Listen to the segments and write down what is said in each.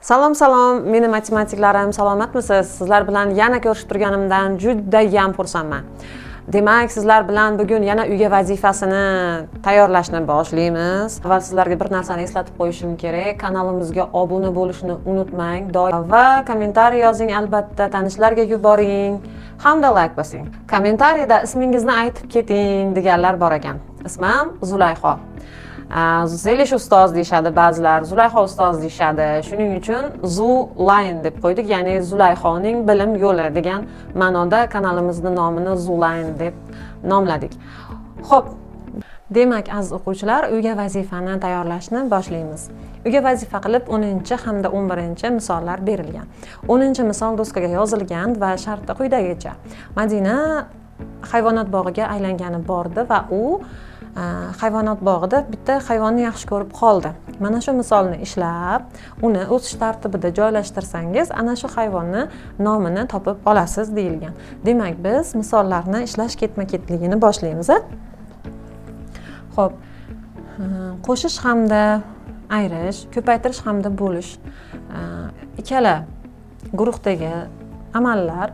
Salom, meni matematiklarim, salomatmisiz? Sizlar bilan yana ko'rishib turganimdan judayam xursandman. Demak, sizlar bilan bugun yana uyga vazifasini tayyorlashni boshlaymiz. Avval sizlarga bir narsani eslatib qo'yishim kerak. Kanalimizga obuna bo'lishni unutmang. Va kommentariy yozing, albatta tanishlarga yuboring, hamda like bosing. Kommentariyda ismingizni aytib keting deganlar bor ekan. Ismim Zulayho. Zelish ustoz deyishadi ba'zilar, Zulayho ustoz deyishadi. Shuning uchun Zuline deb qo'ydik, ya'ni Zulayhoning bilim yo'li degan ma'noda kanalimizning nomini Zuline deb nomladik. Xo'p, demak aziz o'quvchilar, uyga vazifani tayyorlashni boshlaymiz. Uyga vazifa qilib 10 hamda 11 misollar berilgan. 10 misol doskaga yozilgan va sharti quyidagicha. Madina hayvonot bog'iga aylangani bordi va u hayvonot bog'ida bitta hayvonni yaxshi ko'rib qoldi. Mana shu misolni ishlab, uni o'sish tartibida joylashtirsangiz, ana shu hayvonni nomini topib olasiz deyilgan. Demak, biz misollarni ishlash ketma-ketligini boshlaymiz. Xo'p, qo'shish hamda ayirish, ko'paytirish hamda bo'lish ikkala guruhdagi amallar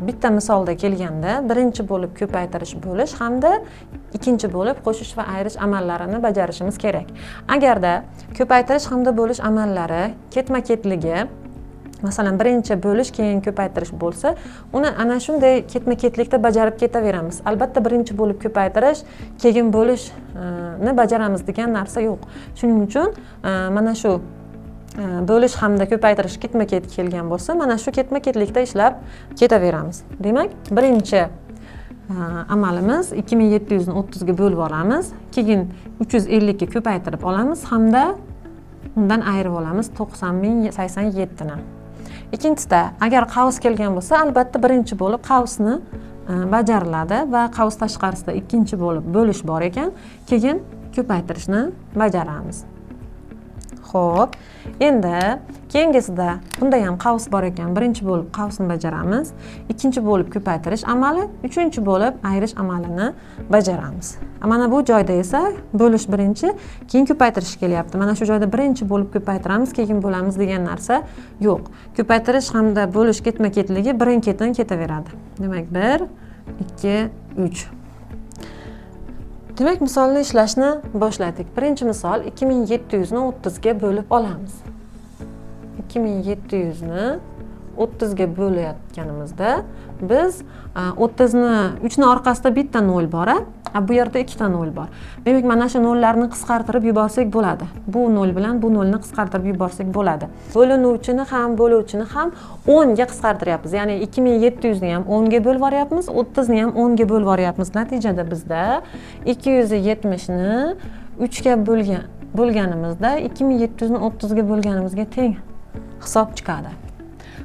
bitta misolda kelganda birinchi bo'lib ko'paytirish bo'lish hamda ikkinchi bo'lib qo'shish va ayirish amallarini bajarishimiz kerak. Agarda ko'paytirish hamda bo'lish amallari ketma-ketligi, masalan birinchi bo'lish keyin ko'paytirish bo'lsa, uni ana shunday ketma-ketlikda bajarib ketaveramiz. Albatta birinchi bo'lib ko'paytirish, keyin bo'lishni bajaramiz degan narsa yo'q. Shuning uchun mana shu bo'lish hamda ko'paytirish ketma-ket kelgan bo'lsa, mana shu ketma-ketlikda ishlab ketaveramiz. Demak, birinchi amalimiz 2700 ni 30 ga bo'lib olamiz, keyin 350 ga ko'paytirib olamiz hamda undan ayirib olamiz 90087 ni. Ikkinchisida, agar qavs kelgan bo'lsa, albatta birinchi bo'lib qavsni bajariladi va qavs tashqarisida ikkinchi bo'lib bo'lish bor ekan, keyin ko'paytirishni bajaramiz. Xo'p, endi keyingisida bunda ham qavs bor ekan, birinchi bo'lib qavsni bajaramiz, ikkinchi bo'lib ko'paytirish amali, uchinchi bo'lib ayirish amalini bajaramiz. Mana bu joyda esa bo'lish birinchi, keyin ko'paytirish kelyapti. Mana shu joyda birinchi bo'lib ko'paytiramiz, keyin bo'lamiz degan narsa yo'q. Ko'paytirish hamda bo'lish ketma-ketligi birin-ketin ketaveradi. Demak, 1, 2, 3. Demak, misolni ishlashni boshladik. Birinchi misol 2700 ni 30 ga bo'lib olamiz. 2700 ni 30 ga bo'layotganimizda biz 30 ni 3 ni orqasida bitta 0 bor, bu yerda ikkita 0 bor. Demak, mana shu 0 larni qisqartirib yuborsak bo'ladi. Bu 0 bilan bu 0 ni qisqartirib yuborsak bo'ladi. Bo'linuvchini ham, bo'luvchini ham 10 ga qisqartiryapmiz. Ya'ni 2700 ni ham 10 ga bo'lib yuboryapmiz, 30 ni ham 10 ga bo'lib yuboryapmiz. Natijada bizda 270 ni 3 ga bo'lganimizda 2700 ni 30 ga bo'lganimizga teng hisob chiqadi.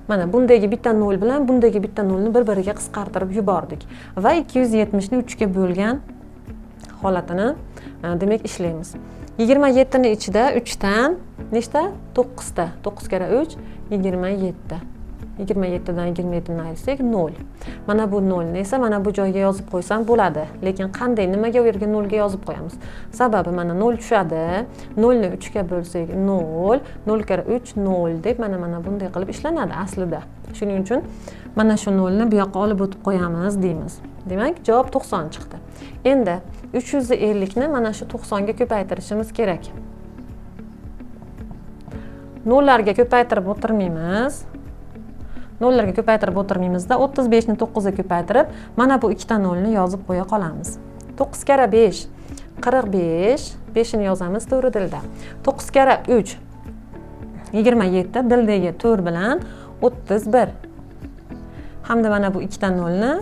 Mana bundagi bitta 0 bilan bundagi bitta 0 ni bir-biriga qisqartirib yubordik va 270 ni 3 ga bo'lgan holatini demak ishlaymiz. 27 ni ichida 3 dan nechta? 9 ta. 9 kara 3 27. 27 dan 27 ni ayirsak 0. Mana bu 0 ni esa mana bu joyga yozib qo'ysam bo'ladi. Lekin qanday, nimaga u yerga 0 ga yozib qo'yamiz? Sababi mana 0 tushadi. 0 ni 3 ga bo'lsak 0, 0 kara 3 0 deb mana bunday qilib ishlanadi aslida. Shuning uchun mana shu 0 ni bu yoqqa olib o'tib qo'yamiz deymiz. Demak, javob 90 chiqdi. Endi 350 ni mana shu 90 ga ko'paytirishimiz kerak. 0 larga ko'paytirib o'tirmaymiz. 0 larga ko'paytirib o'tirmaymizda 35 ni 9 ga ko'paytirib, mana bu ikkita 0 ni yozib qo'ya qolamiz. 9 kara 5 45, 5 ni yozamiz to'g'ri dilda. 9 kara 3 27, dildagi 4 bilan 31. Hamda mana bu ikkita 0 ni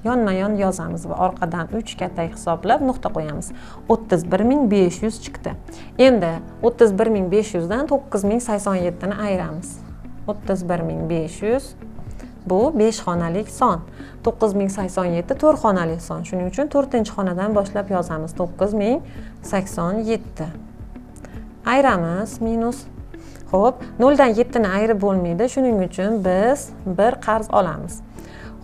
yonma-yon yozamiz va orqadan 3 katta hisoblab nuqta qo'yamiz. 31500 chiqdi. Endi 31500 dan 9087 ni ayiramiz. 31500 bu 5 xonali son. 9087 4 xonali son. Shuning uchun 4-xonadan boshlab yozamiz. 9087. Ayiramiz minus. Xo'p, 0 dan 7 ni ayirib bo'lmaydi. Shuning uchun biz bir qarz olamiz.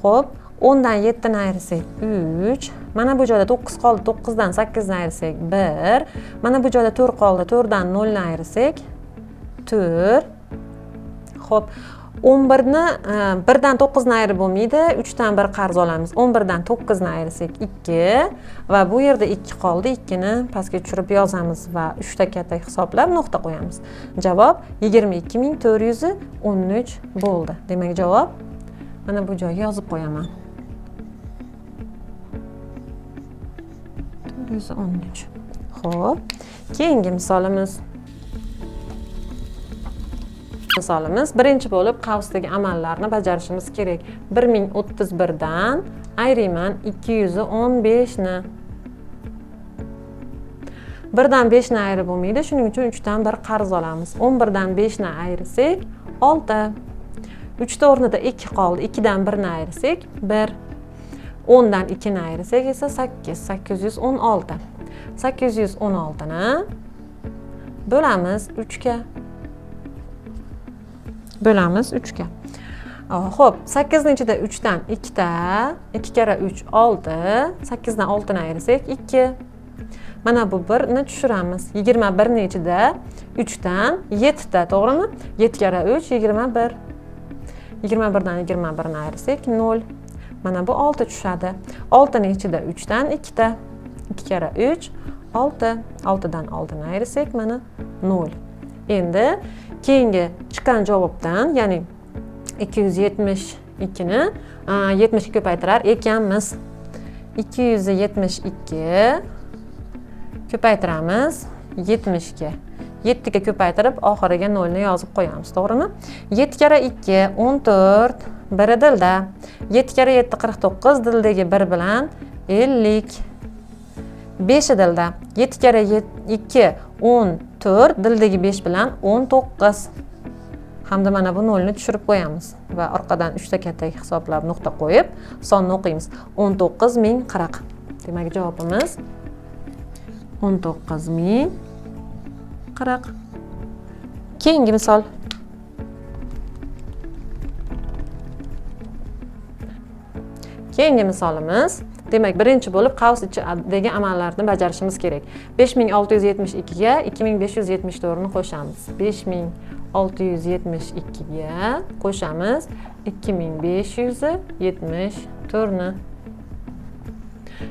Xo'p, 10 dan 7 ni ayirsak 3. Mana bu joyda 9 qoldi. 9 dan 8 ni ayirsak 1. Mana bu joyda 4 qoldi. 4 dan 0 ni ayirsak 4. Xo'p, 11 ni 1 dan 9 ni ayirib bo'lmaydi, 3 dan 1 qarz olamiz. 11 dan 9 ni ayirsak 2 va bu yerda 2 qoldi. 2 ni pastga tushirib yozamiz va 3 ta katta hisoblab nuqta qo'yamiz. Javob 22413 bo'ldi. Demak, javob mana bu joyga yozib qo'yaman. 413. Xo'p, keyingi misolimiz. Misolimiz birinchi bo'lib qavsdagi amallarni bajarishimiz kerak. 1031 dan ayriyman 215 ni. 1 dan 5 ni ayirib bo'lmaydi, shuning uchun 3 dan 1 qarz olamiz. 11 dan 5 ni ayirsak 6. 3 ta o'rnida 2 qoldi. 2 dan 1 ni ayirsak 1. 10 dan 2 ni ayirsak esa 8. 816. 816 ni bo'lamiz 3 ga. Bo'lamiz 3 ga. Xo'p, 8 ni ichida 3 dan 2 ta, 2 kere 3 6, 8 dan 6 ni ayirsak 2. Mana bu 1 ni tushiramiz. 21 ni ichida 3 dan 7 ta, to'g'rimi? 7 kere 3 21. 21 dan 21 ni ayirsak 0. Mana bu 6 tushadi. 6 ni ichida 3 dan 2 ta. 2 kere 3 6. 6 dan 6 ni ayirsak mana 0. Endi keyingi chiqqan javobdan, ya'ni 272 ni 70 ga ko'paytirar ekanmiz. 272 ko'paytiramiz 70 ga. 7 ga ko'paytirib oxiriga 0 ni yozib qo'yamiz, to'g'rimi? 7 kere 2 14, biri dilda. 7 kere 7 49, dildagi 1 bilan 50. 5 dilda. 7 kere 2 14, dildagi 5 bilan 19. Hamda mana bu 0 ni tushirib qo'yamiz va orqadan 3 ta katta hisoblab nuqta qo'yib sonni o'qiymiz. 19040. Demak, javobimiz 19040. Keyingi misol. Keyingi misolimiz, demak, birinchi bo'lib qavs ichidagi amallarni bajarishimiz kerak. 5672 ga 2574 ni qo'shamiz. 5672 ga qo'shamiz 2574 ni.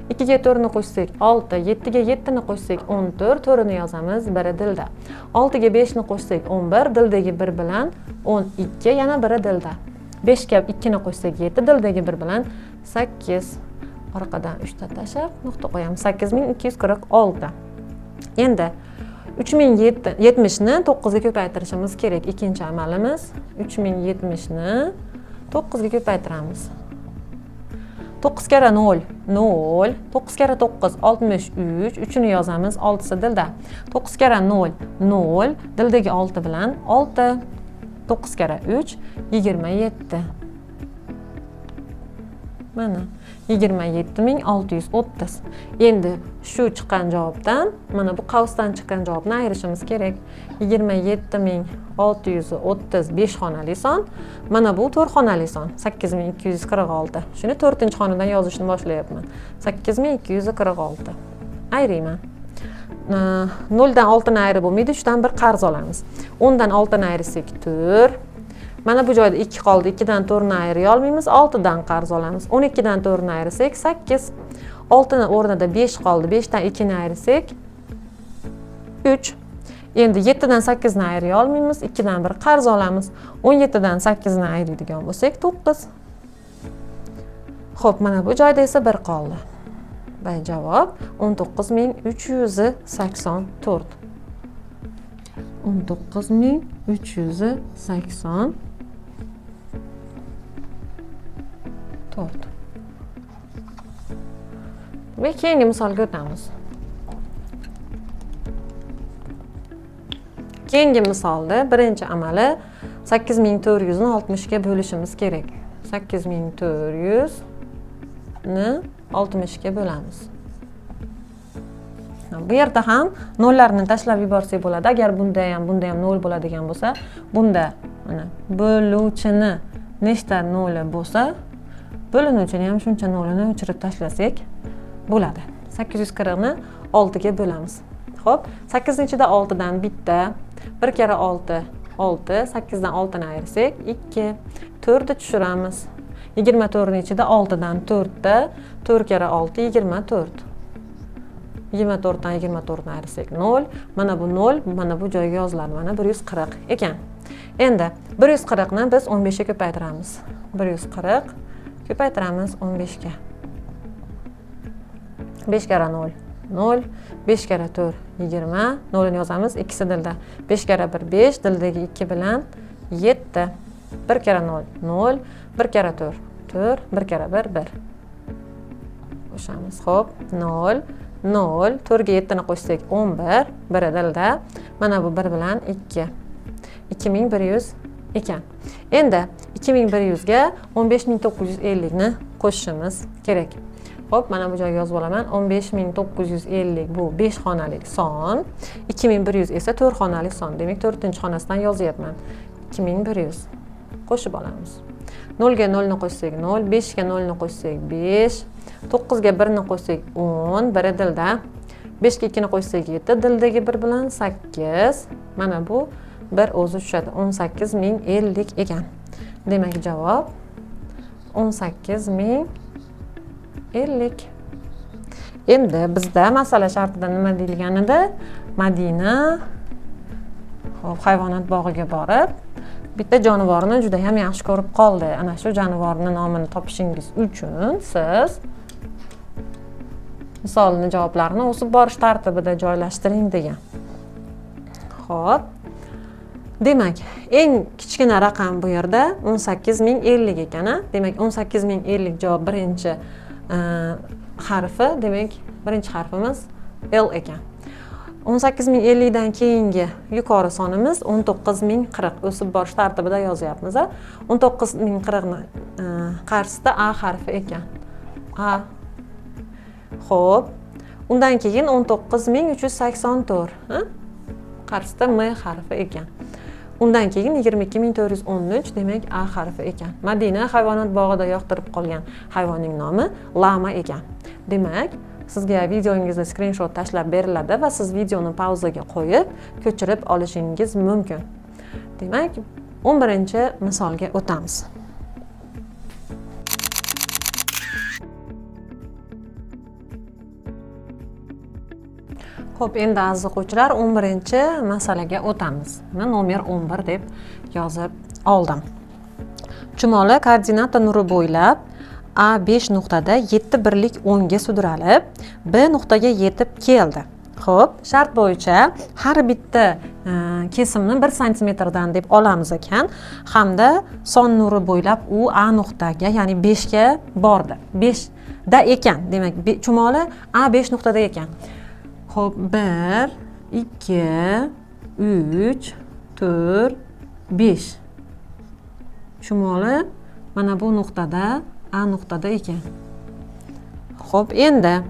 2 ga 4 ni qo'shsak 6, 7 ga 7 ni qo'shsak 14, 4 ni yozamiz, biri dilda. 6 ga 5 ni qo'shsak 11, dildagi 1 bilan 12, yana biri dilda. 5 ga 2 ni qo'shsak 7, dildagi 1 bilan 8. Orqadan 3 ta tashlab nuqta qo'yamiz. 8246. Endi 3070 ni 9 ga ko'paytirishimiz kerak. Ikkinchi amalimiz 3070 ni 9 ga ko'paytiramiz. 9 kere 0 0, 9 kere 9 63, 3 ni yozamiz, 6si dilda. 9 kere 0 0, dildagi 6 bilan 6. 9 kere 3 27. Mana 27630. Endi shu chiqqan javobdan, mana bu qavsdan chiqqan javobni ayirishimiz kerak. 27630 5 xonali son, mana bu 4 xonali son, 8246. Shuni 4-xonadan yozishni boshlayapman. 8246. Ayriyman. 0 dan 6 ni ayirib bo'lmaydi, 3 dan 1 qarz olamiz. 10 dan 6 ni ayirsak 4. Mana bu joyda 2 qoldi. 2 dan 4 ni ayira olmaymiz, 6 dan qarz olamiz. 12 dan 4 ni ayirsak 8. 6 ni o'rnida 5 qoldi. 5 dan 2 ni ayirsak 3. Endi 7 dan 8 ni ayira olmaymiz, 2 dan 1 qarz olamiz. 17 dan 8 ni ayiradigan bo'lsak 9. Xo'p, mana bu joyda esa 1 qoldi. Va javob 19384. 19384. Ve keyingi misolga o'tamiz. Keyingi misolda birinchi amali 8400 ni 60 ga bo'lishimiz kerak. 8400 ni 60 ga bo'lamiz. Bu yerda ham nollarni tashlab yuborsak bo'ladi. Agar bunda ham 0 bo'ladigan bo'lsa, bunda mana bo'luvchini nechta noli bo'lsa, bo'linuvchini ham shuncha nolini o'chirib tashlasak bo'ladi. 840 ni 6 ga bo'lamiz. Xo'p, 8 ni ichida 6 dan bitta, 1 kere 6 6, 8dan 6ni ayirsak 2, 4ni tushiramiz. 24 ichida 6 dan 4 da 4 kere 6 24. 24 dan 24 ni ayirsak 0. Mana bu 0, mana bu joyga yoziladi. Mana 140 ekan. Endi 140 ni biz 15 ga ko'paytiramiz. 140 ko'paytiramiz 15 ga. 5 kere 0, 0, 5 kere 4, 20, 0 ni yozamiz, ikkisi dilda. 5 kere 1, 5, dildagi 2 bilan 7. 1 kere 0, 0, 1 kere 4, 4, 1 kere 1, 1. Qo'shamiz, xo'p, 0, 0, 4 ga 7 ni qo'shsak 11, 1 dilda. Mana bu 1 bilan 2. 2100 ekan. Endi 2100 ga 15950 ni qo'shishimiz kerak. Xo'p, mana bu joyga yozib olaman. 15950 bu 5 xonalik son, 2100 esa 4 xonalik son. Demak, 4-xonasidan yozyapman. 2100 qo'shib olamiz. 0 ga 0 ni qo'shsak 0, 5 ga 0 ni qo'shsak 5, 9 ga 1 ni qo'shsak 10, 1 dilda. 5 ga 2 ni qo'shsak 7, dildagi 1 bilan 8. Mana bu 1 o'zi tushadi. 18050 ekan. Demak, javob 18050. Endi bizda masala shartida nima deyilganida, Madina hayvonot bog'iga borib, bitta jonivorni juda ham yaxshi ko'rib qoldi. Ana shu jonivorning nomini topishingiz uchun siz misolni javoblarini o'sib borish tartibida joylashtiring degan. Xo'p. Demak, eng kichkina raqam bu yerda 18050 ekan. Demak, 18050 javob birinchi harfi, demak, birinchi harfimiz L ekan. 18050 dan keyingi yuqori sonimiz 19040. O'sib borish tartibida yozyapmiz. 19040 ni qarshisida A harfi ekan. A. Xo'p. Undan keyin 19384, qarshisida M harfi ekan. Undan keyin 22413, demak A harfi ekan. Madina hayvonot bog'ida yoqtirib qolgan hayvonning nomi lama ekan. Demak, sizga videongizda screenshot tashlab beriladi va siz videoni pauzaga qo'yib, ko'chirib olishingiz mumkin. Demak, 11-misolga o'tamiz. Xo'p, endi aziz o'quvchilar, 11-masalaga o'tamiz. Mana nomer 11 deb yozib oldim. Chumoli koordinata nuri bo'ylab A5 nuqtada 7 birlik o'ngga sudralib, B nuqtaga yetib keldi. Xo'p, shart bo'yicha har bitta kesimni 1 santimetrdan deb olamiz ekan, hamda son nuri bo'ylab u A nuqtaga, ya'ni 5 ga bordi. 5 da ekan. Demak, chumoli A5 nuqtada ekan. Xo'p, 1, 2, 3, 4, 5. Chumoli mana bu nuqtada, A nuqtada ekan. Xo'p, endi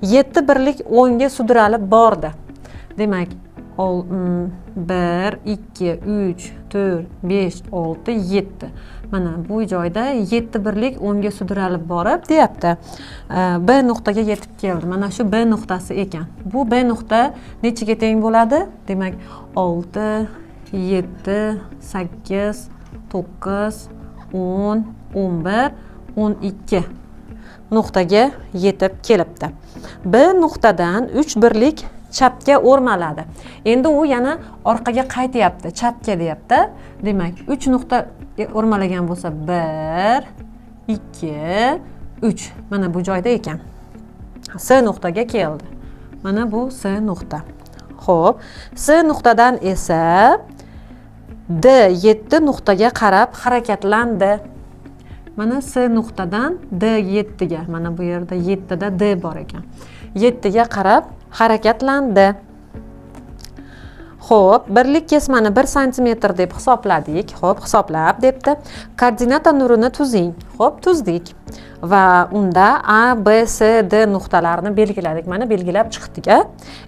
7 birlik o'ngga sudralib bordi. Demak, 1, 2, 3, 4, 5, 6, 7. Mana bu joyda 7 birlik o'ngga sudralib borib deyapti. B nuqtaga yetib keldi. Mana shu B nuqtasi ekan. Bu B nuqta nechiga teng bo'ladi? Demak, 6, 7, 8, 9, 10, 11, 12 nuqtaga yetib kelibdi. B nuqtadan 3 birlik chapga o'rmaladi. Endi u yana orqaga qaytyapti, chapga deyapti. Demak, 3 nuqta o'rmalagan bo'lsa 1, 2, 3. Mana bu joyda ekan. S nuqtaga keldi. Mana bu S nuqta. Xo'p, S nuqtadan esa D7 nuqtaga qarab harakatlandi. Mana S nuqtadan D7 ga, mana bu yerda 7 da D bor ekan. 7 ga qarab harakatlandi. Xo'p, birlik kesmani 1 santimetr deb hisobladik. Xo'p, hisoblab debdi. Koordinata nurini tuzing. Xo'p, tuzdik. Va unda A, B, C, D nuqtalarini belgiladik. Mana belgilab chiqdik.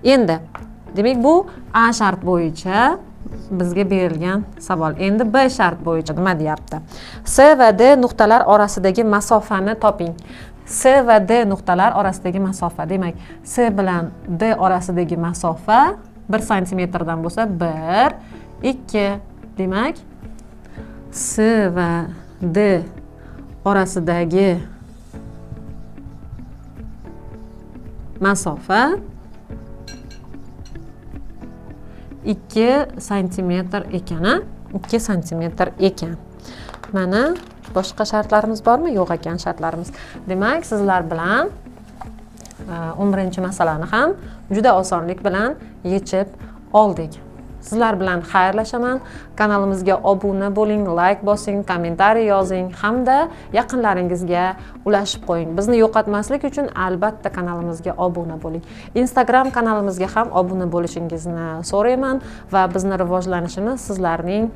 Endi, demak bu A shart bo'yicha bizga berilgan savol. Endi B shart bo'yicha nima deyapti? C va D nuqtalar orasidagi masofani toping. C va D nuqtalar orasidagi masofa. Demak, C bilan D orasidagi masofa 1 santimetrdan bo'lsa 1, 2, Demak, S va D orasidagi masofa 2 santimetr ekan. 2 santimetr ekan. Mana boshqa shartlarimiz bormi? Yo'q ekan shartlarimiz. Demak, sizlar bilan 11-masalani ham juda osonlik bilan yechib oldik. Sizlar bilan xayrlashaman. Kanalimizga obuna bo'ling, like bosing, kommentariy yozing hamda yaqinlaringizga ulashib qo'ying. Bizni yo'qotmaslik uchun albatta kanalimizga obuna bo'ling. Instagram kanalimizga ham obuna bo'lishingizni so'rayman va bizni rivojlanishimiz sizlarning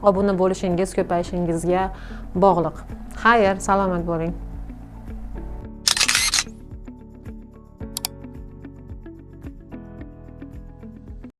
obuna bo'lishingiz, ko'payishingizga bog'liq. Xayr, salomat bo'ling.